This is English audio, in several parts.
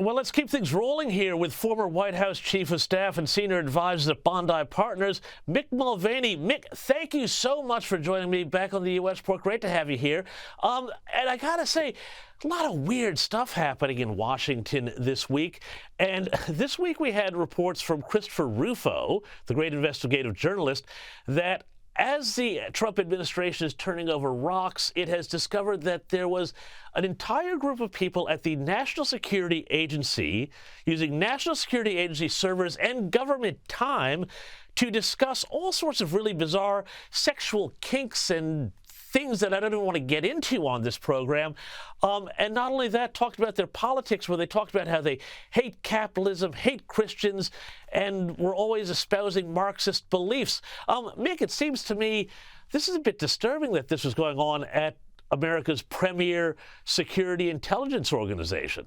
Well, let's keep things rolling here with former White House Chief of Staff and Senior Advisor at Bondi Partners, Mick Mulvaney. Mick, thank you so much for joining me back on the U.S. Report. Great to have you here. And I got to say, a lot of weird stuff happening in Washington this week. And this week we had reports from Christopher Rufo, the great investigative journalist, that as the Trump administration is turning over rocks, it has discovered that there was an entire group of people at the National Security Agency using National Security Agency servers and government time to discuss all sorts of really bizarre sexual kinks and things that I don't even want to get into on this program. And not only that, talked about their politics, where they talked about how they hate capitalism, hate Christians, and were always espousing Marxist beliefs. Mick, it seems to me this is a bit disturbing that this was going on at America's premier security intelligence organization.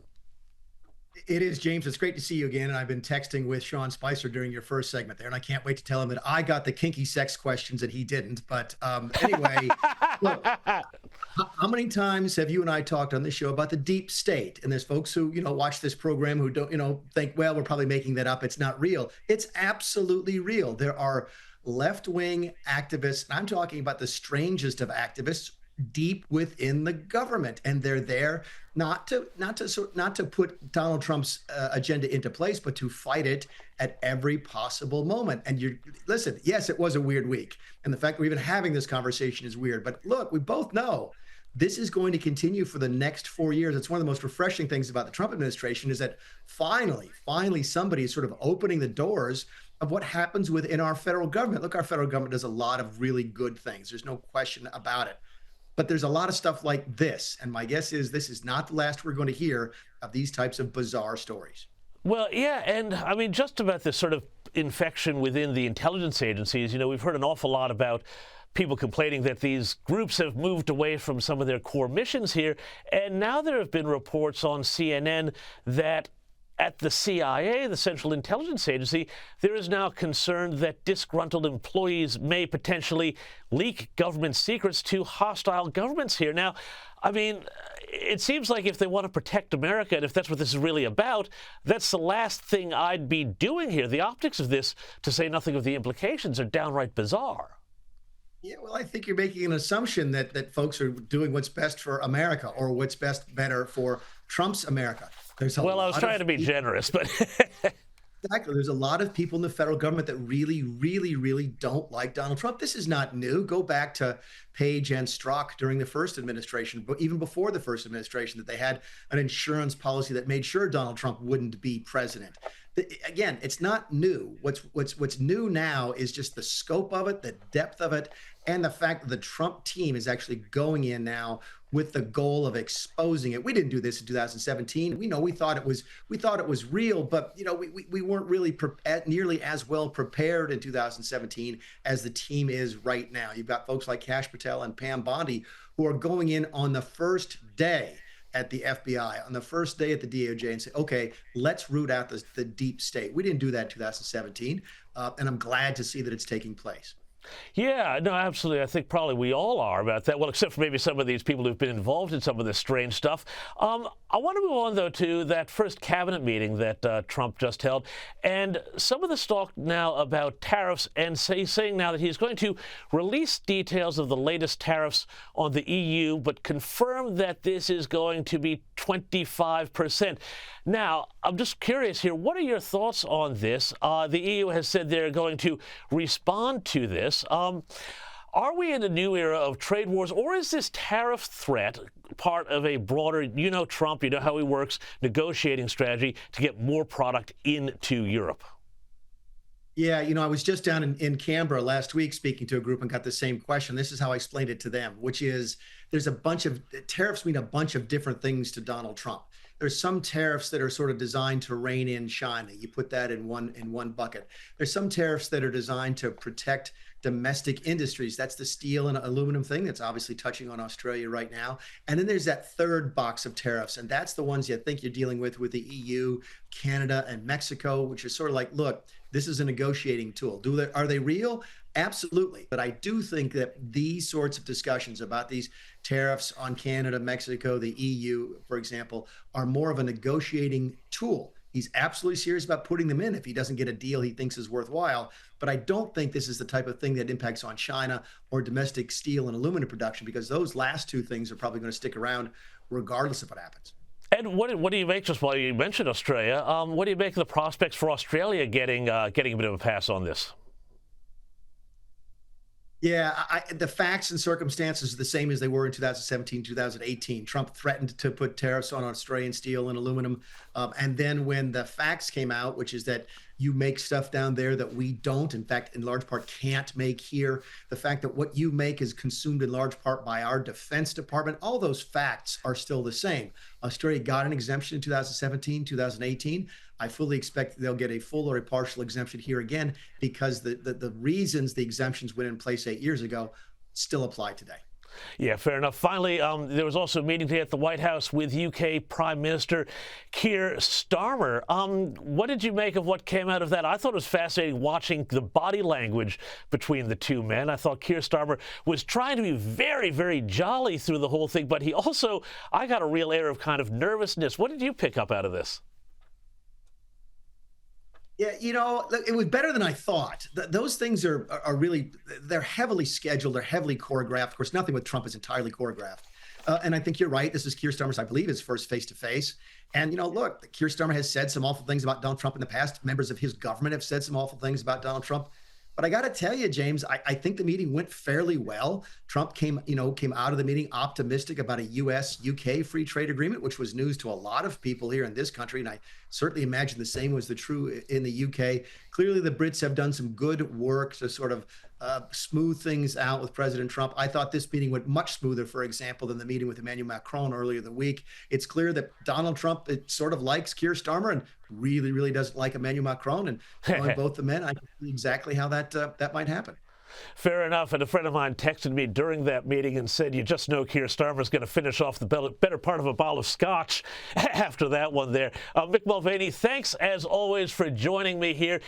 It is, James. It's great to see you again. And I've been texting with Sean Spicer during your first segment there, and I can't wait to tell him that I got the kinky sex questions and he didn't. But anyway, look, how many times have you and I talked on this show about the deep state? And there's folks who, watch this program who don't, think, well, we're probably making that up. It's not real. It's absolutely real. There are left-wing activists, and I'm talking about the strangest of activists, deep within the government, and they're there not to put Donald Trump's agenda into place, but to fight it at every possible moment. And listen, yes, it was a weird week, and the fact we're even having this conversation is weird. But look, we both know this is going to continue for the next 4 years. It's one of the most refreshing things about the Trump administration is that finally, somebody is sort of opening the doors of what happens within our federal government. Look, our federal government does a lot of really good things. There's no question about it. But there's a lot of stuff like this. And my guess is this is not the last we're going to hear of these types of bizarre stories. Well, yeah, and I mean, just about this sort of infection within the intelligence agencies, we've heard an awful lot about people complaining that these groups have moved away from some of their core missions here. And now there have been reports on CNN that at the CIA, the Central Intelligence Agency, there is now concern that disgruntled employees may potentially leak government secrets to hostile governments here. Now, I mean, it seems like if they want to protect America, and if that's what this is really about, that's the last thing I'd be doing here. The optics of this, to say nothing of the implications, are downright bizarre. Yeah, well, I think you're making an assumption that folks are doing what's best for America or what's better for Trump's America. Well, I was trying to be generous, but exactly. There's a lot of people in the federal government that really, really, really don't like Donald Trump. This is not new. Go back to Page and Strzok during the first administration, but even before the first administration, that they had an insurance policy that made sure Donald Trump wouldn't be president. Again, it's not new. What's new now is just the scope of it, the depth of it, and the fact that the Trump team is actually going in now with the goal of exposing it. We didn't do this in 2017. We thought it was real, but we weren't really nearly as well prepared in 2017 as the team is right now. You've got folks like Kash Patel and Pam Bondi who are going in on the first day at the FBI, on the first day at the DOJ, and say, okay, let's root out the deep state. We didn't do that in 2017, and I'm glad to see that it's taking place. Yeah, no, absolutely. I think probably we all are about that. Well, except for maybe some of these people who've been involved in some of this strange stuff. I want to move on, though, to that first cabinet meeting that Trump just held. And some of the talk now about tariffs, and saying now that he's going to release details of the latest tariffs on the EU, but confirm that this is going to be 25%. Now, I'm just curious here, what are your thoughts on this? The EU has said they're going to respond to this. Are we in a new era of trade wars, or is this tariff threat part of a broader, Trump, how he works, negotiating strategy to get more product into Europe? Yeah, I was just down in Canberra last week speaking to a group and got the same question. This is how I explained it to them, which is there's a bunch of tariffs mean a bunch of different things to Donald Trump. There's some tariffs that are sort of designed to rein in China. You put that in one bucket. There's some tariffs that are designed to protect domestic industries. That's the steel and aluminum thing that's obviously touching on Australia right now. And then there's that third box of tariffs, and that's the ones you think you're dealing with the EU, Canada, and Mexico, which is sort of like, look, this is a negotiating tool. Are they real? Absolutely. But I do think that these sorts of discussions about these tariffs on Canada, Mexico, the EU, for example, are more of a negotiating tool. He's absolutely serious about putting them in if he doesn't get a deal he thinks is worthwhile. But I don't think this is the type of thing that impacts on China or domestic steel and aluminum production, because those last two things are probably going to stick around regardless of what happens. And what do you make, just while you mentioned Australia, what do you make of the prospects for Australia getting a bit of a pass on this? Yeah, the facts and circumstances are the same as they were in 2017, 2018. Trump threatened to put tariffs on Australian steel and aluminum. And then when the facts came out, which is that you make stuff down there that we don't, in fact, in large part can't make here, the fact that what you make is consumed in large part by our Defense Department, all those facts are still the same. Australia got an exemption in 2017, 2018. I fully expect they'll get a full or a partial exemption here again, because the reasons the exemptions went in place 8 years ago still apply today. Yeah, fair enough. Finally, there was also a meeting today at the White House with UK Prime Minister Keir Starmer. What did you make of what came out of that? I thought it was fascinating watching the body language between the two men. I thought Keir Starmer was trying to be very, very jolly through the whole thing, but he also, I got a real air of kind of nervousness. What did you pick up out of this? Yeah, it was better than I thought. Those things are really, they're heavily scheduled, they're heavily choreographed. Of course, nothing with Trump is entirely choreographed. And I think you're right. This is Keir Starmer's, I believe, his first face-to-face. And, look, Keir Starmer has said some awful things about Donald Trump in the past. Members of his government have said some awful things about Donald Trump. But I got to tell you, James, I think the meeting went fairly well. Trump came out of the meeting optimistic about a U.S.-UK free trade agreement, which was news to a lot of people here in this country. And I certainly imagine the same was true in the U.K. Clearly, the Brits have done some good work to sort of smooth things out with President Trump. I thought this meeting went much smoother, for example, than the meeting with Emmanuel Macron earlier in the week. It's clear that Donald Trump sort of likes Keir Starmer and really, really doesn't like Emmanuel Macron. And knowing both the men, I can see exactly how that might happen. Fair enough. And a friend of mine texted me during that meeting and said, you just know Keir Starmer's going to finish off the better part of a bottle of scotch after that one there. Mick Mulvaney, thanks as always for joining me here.